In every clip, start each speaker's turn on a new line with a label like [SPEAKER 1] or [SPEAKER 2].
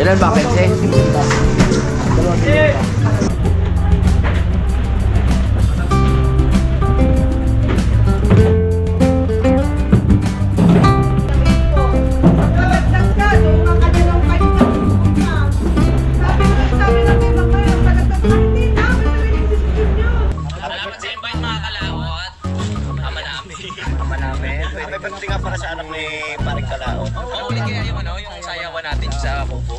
[SPEAKER 1] Ilan ba, 15?
[SPEAKER 2] May birthday nga para sa anak ni Paring Kalao.
[SPEAKER 1] Ulit kaya yung sayawan natin sa Kubo.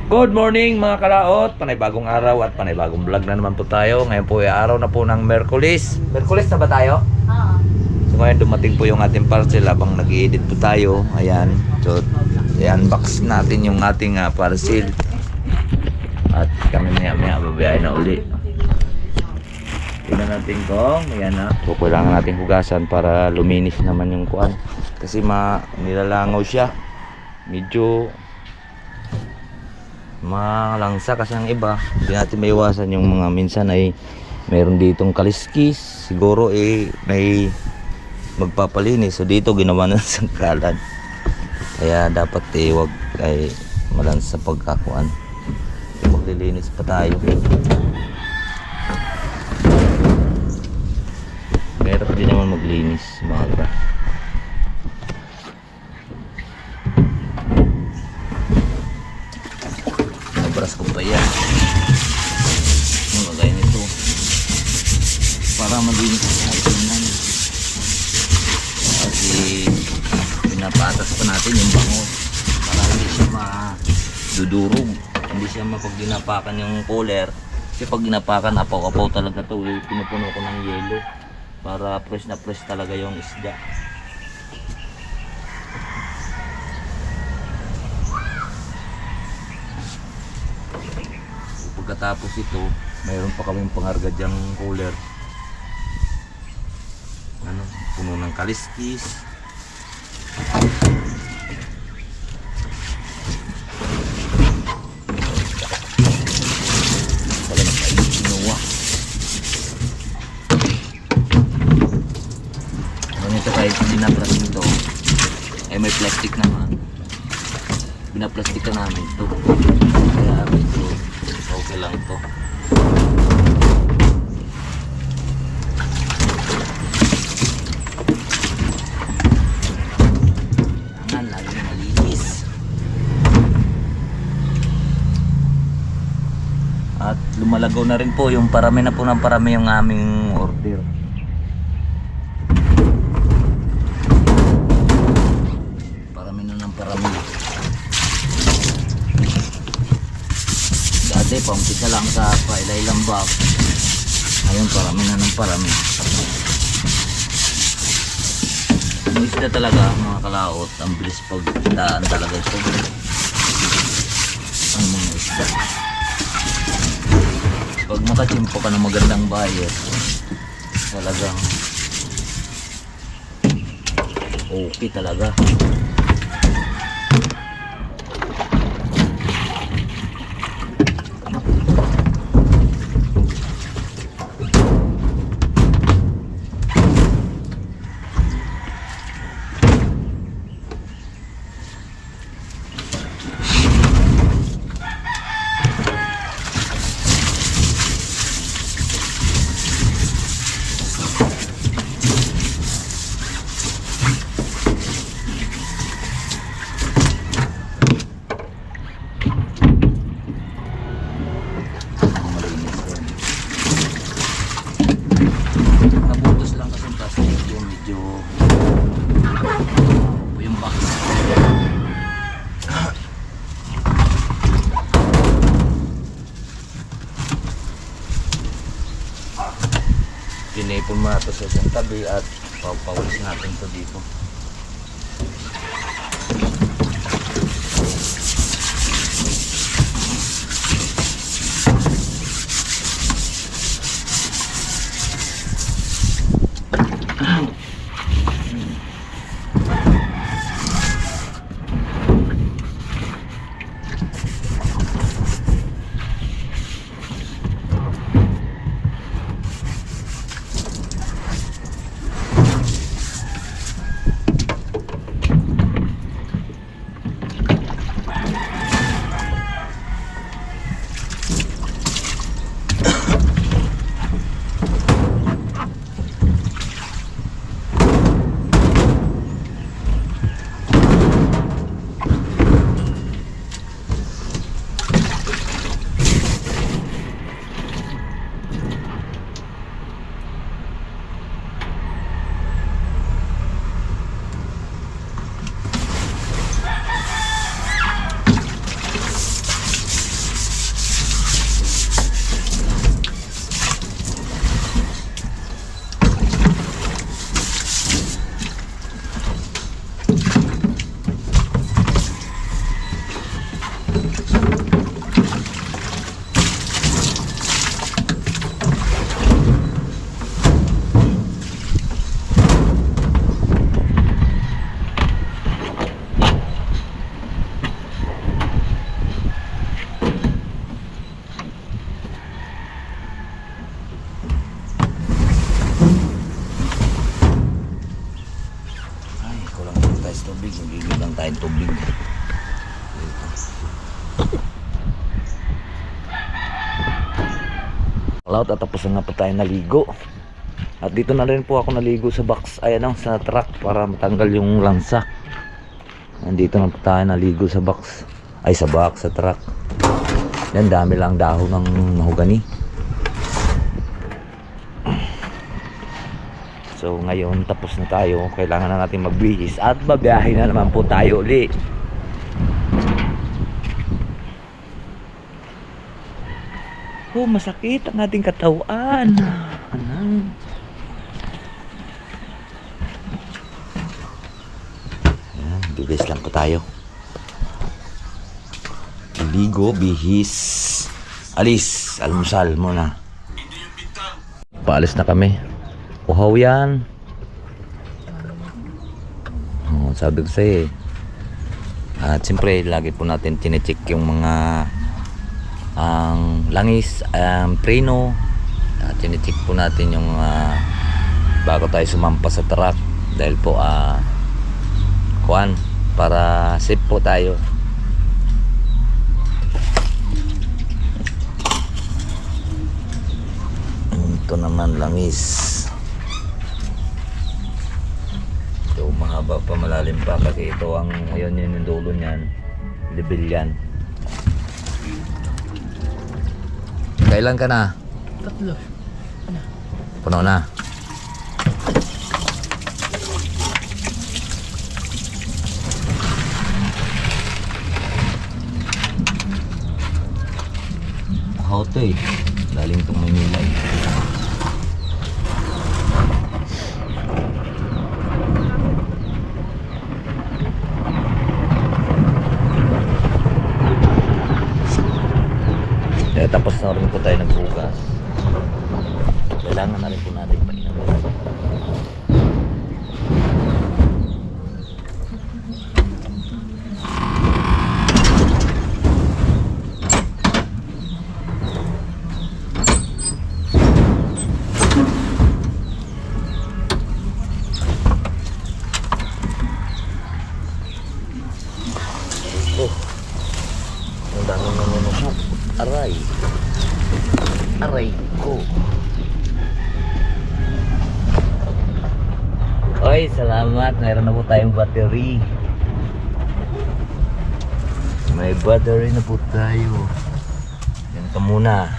[SPEAKER 1] Good morning mga kalaot, panibagong araw at panibagong vlog na naman po tayo. Ngayon po ay araw na po ng Merkulis. Merkulis na ba tayo?
[SPEAKER 3] Oo.
[SPEAKER 1] So ngayon dumating po yung ating parcel habang nag-i-edit po tayo. Ayan, so i-unbox natin yung ating parcel. At kami maya babayaan na uli. Tingnan natin kung ayan na. So kailangan natin hugasan para luminis naman yung kuan. Kasi nilalangaw siya. Medyo malangsa kasi ang iba, hindi natin maiwasan yung mga minsan ay meron ditong kaliskis, siguro may magpapalinis, so dito ginawa ng sangkalan, kaya dapat wag ay malansa pagkakuan. Maglilinis pa tayo, meron din naman maglinis mga. Nabras ko pa yan. Magay nito para malinis natin yan. Kasi pinapatas pa natin yung bangos para hindi siya madudurog, hindi siya mapag-ginapakan yung cooler. Kasi pag ginapakan, apaw-apaw talaga to. Pinupuno ko ng yelo para fresh na fresh talaga yung isda. Pagkatapos ito, mayroon pa kaming pangarga dyang cooler. Puno ng kaliskis. Pala na kayo sinuwa. Ganito kahit binaplas nito, may plastic naman. Binaplastic na namin ito. Kaya ito okay lang to. Lagi malinis. At lumalagaw na rin po yung parami na po ng parami yung aming order. Parami na ng parami. Dati paumpisa lang sa pailailang box. Ngayon parami na ng parami. Ang isda talaga mga kalaot, ang bilis pagdaan talaga ito. Ang mga isda. Pag makachimpo ka ng magandang buyer, talagang okay talaga. Tinipon mo na ito sa isang tabi at papawalis natin ito dito. Tubig, nagigil lang tayong tubig. Laut at tapos na po tayo naligo. At dito na rin po ako naligo sa box, ayan sa truck para matanggal yung lansa. Nandito na po tayo naligo sa box. Ay sa box, sa truck. Yan, dami lang dahon ng mahogani. So ngayon tapos na tayo, kailangan na natin magbihis at babiyahe na naman po tayo uli. Oh, masakit ang ating katawan. Anang. Ayan, bilis lang po tayo. Ligo, bihis, alis, almusal muna. Paalis na kami. Uhaw yan. Oh, sabi ko sa'yo eh. At siyempre lagi po natin tine-check yung mga langis, preno. At tine-check po natin yung bago tayo sumampas sa truck. Dahil po para safe po tayo. Ito naman langis. Ito mahaba pa, malalim pa kasi ito ang ayun yun yung dulo niyan, level yan. Kailan ka na?
[SPEAKER 3] 3.
[SPEAKER 1] Puno na. How to eh, galing itong Manila eh. Tapos na rin po tayo nagbugas. Kailangan na rin po natin painom. Oh, ang dami na nanusok. Aray. Aray ko. Oy, salamat. Mayroon na po tayong battery. May battery na po tayo. Yan ka muna.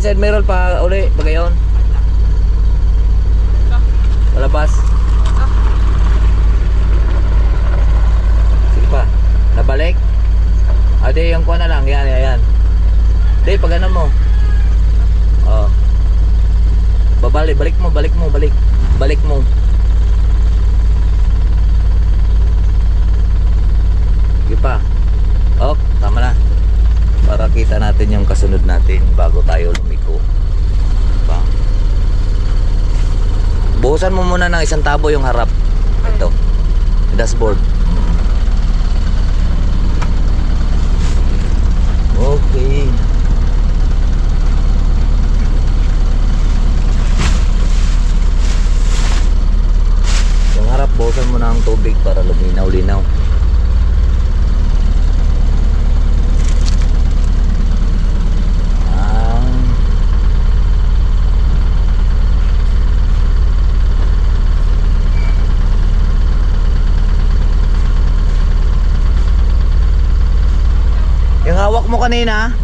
[SPEAKER 1] Side mirror pa uli, bagayon. Palabas. Sige pa. Nabalik. Ade, yung kuha na lang. Yan, yan. Ade, pag ano mo. Oh. Balik, balik mo. Balik mo. Sige pa. Oh, tama na. Para kita natin yung kasunod natin bago tayo lumiko. Diba? Buhusan mo muna ng isang tabo yung harap. Ito. Dashboard. Okay. Yung harap, buhusan mo na ang tubig para luminaw-linaw. Yung hawak mo kanina.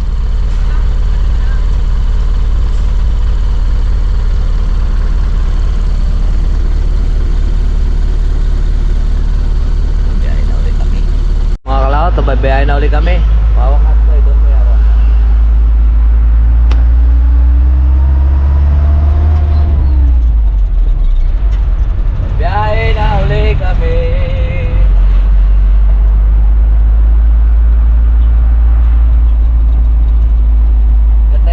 [SPEAKER 1] Biyahe na ulit kami. Mga kalawat, biyahe na ulit kami. Hawak at tayo doon mo yawa. Biyahe na ulit kami.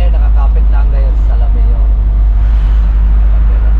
[SPEAKER 1] Nakakapit lang ngayon sa salamin yung camera.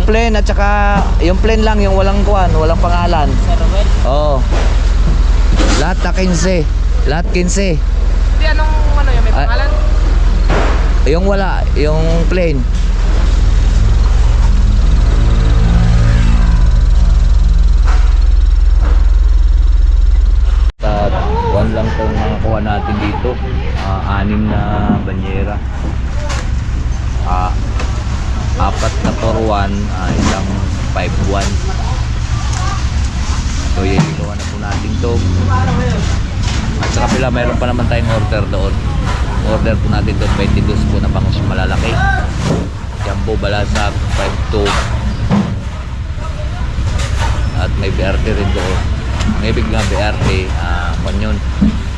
[SPEAKER 1] plain at saka yung plain lang, yung walang kuan, walang pangalan.
[SPEAKER 2] Sir Ruel.
[SPEAKER 1] Oo. Lahat na 15. Lahat 15.
[SPEAKER 3] Hindi, anong ano yung may
[SPEAKER 1] Ah.
[SPEAKER 3] pangalan?
[SPEAKER 1] Yung wala, yung plain. At kuan lang tong mga kuha natin dito. 6 na banyera. 4 na for 1, isang 5-1. So iligawan na po natin to. At sa kapila mayroon pa naman tayong order doon. Order po natin doon 22 po na bangus malalaki. Jumbo balasag 5-2. At may BRT rin doon. Ang ibig nga BRT, kung yun,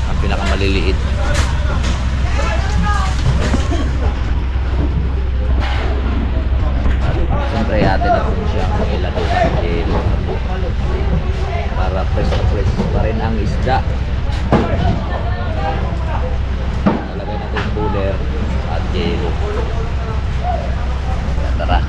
[SPEAKER 1] ang pinakamaliliit. Siyempre natin na po siya makiladukan para fresh na fresh pa rin ang isda. Nalagay natin yung cooler at yelo. Tara.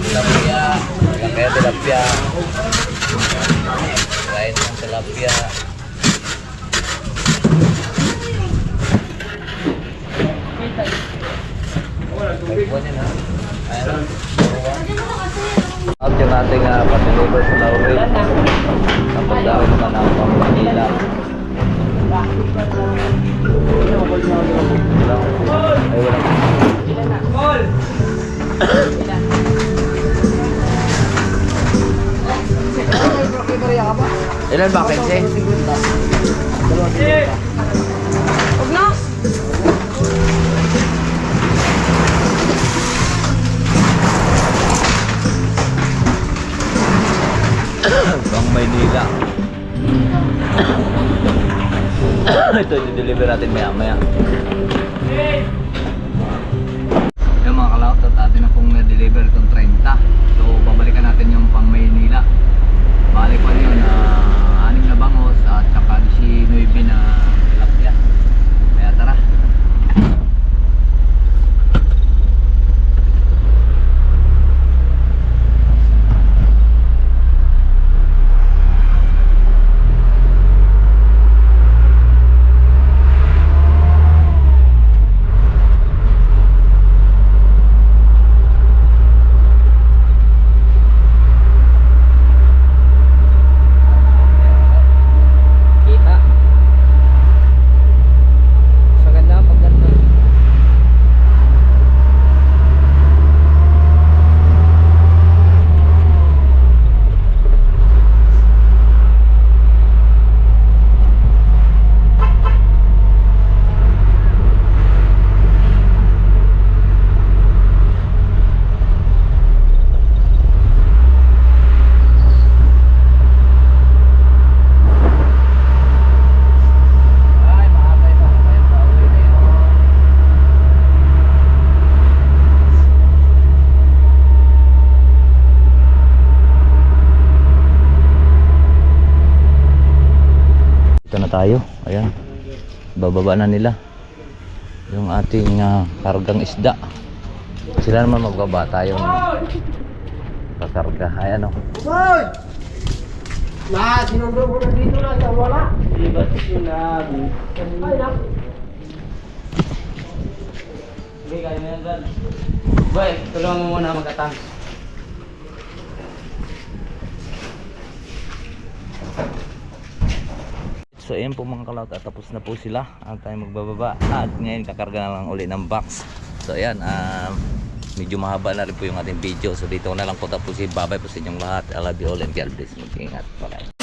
[SPEAKER 1] Tilapia, yang kayak tilapia. Lain ng tilapia. May buwan yun ha. Ayan. Out yung ating pa-deliver sa Laurel. Tapos daw naman ang Manila. Ay, wala. Ilan ba, 15?
[SPEAKER 3] Huwag na!
[SPEAKER 1] Bang Maynila. Ito, i-deliver natin maya-maya. Yung mga kalaot at atin na pong na-deliver itong 30. So, babalikan natin yung pang Maynila. Balik pa yun, 6 na bangos at saka 19 na tilapia. Kaya tara. Tayo, ayan, bababa na nila yung ating kargang isda. Sila naman magbaba, tayong kakarga. Ayan o.
[SPEAKER 2] Sinundo mo na dito na, wala. Diba sinabi? Sige, kaya mo yan dyan. Boy, tulungan mo muna magkatang.
[SPEAKER 1] So ayan po mga kalaot, at tapos na po sila at tayo magbababa at ngayon kakarga na lang uli ng box. So ayan, medyo mahaba na rin po yung ating video, so dito na lang po tapusin. Bye bye po sa inyong lahat. I love you all and God bless. Mag-ingat. Bye.